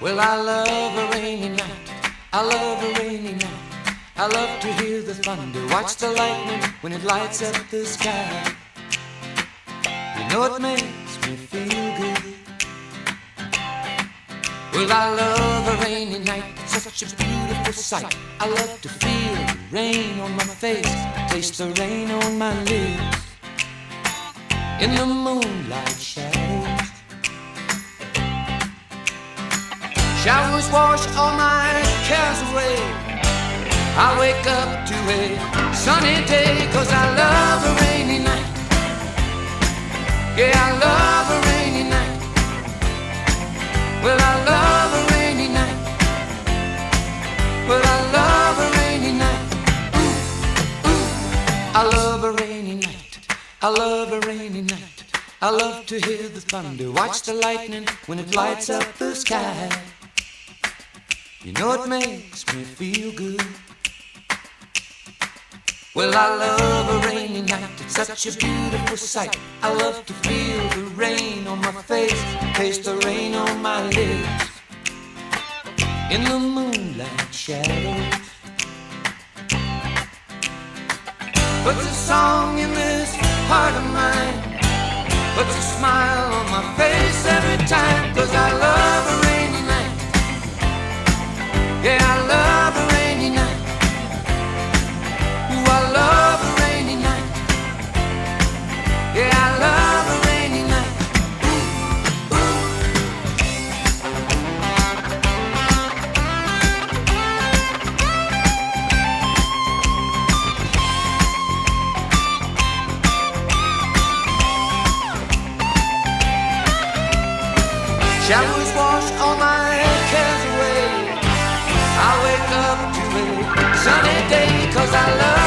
Well, I love a rainy night. I love a rainy night. I love to hear the thunder, watch the lightning when it lights up the sky. You know it makes me feel good. Well, I love a rainy night, it's such a beautiful sight. I love to feel the rain on my face, taste the rain on my lips. In the moonlight shadows, showers wash all my cares away. I wake up to a sunny day, 'cause I love a rainy night. Yeah, I love a rainy night. Well, I love a rainy night. Well, I love a rainy night. Ooh, ooh. I love a rainy night. I love a rainy night. I love to hear the thunder, watch the lightning when it lights up the sky. You know it makes me feel good. Well, I love a rainy night, it's such a beautiful sight. I love to feel the rain on my face, taste the rain on my lips. In the moonlight shadows, puts a song in this heart of mine, puts a smile on my face every time, 'cause I love a rainy night. Yeah, I love a rainy night. Ooh, I love a rainy night. Yeah, I love a rainy night. Ooh, ooh. Showers wash all my cares away. I wake up to a sunny day, 'cause I love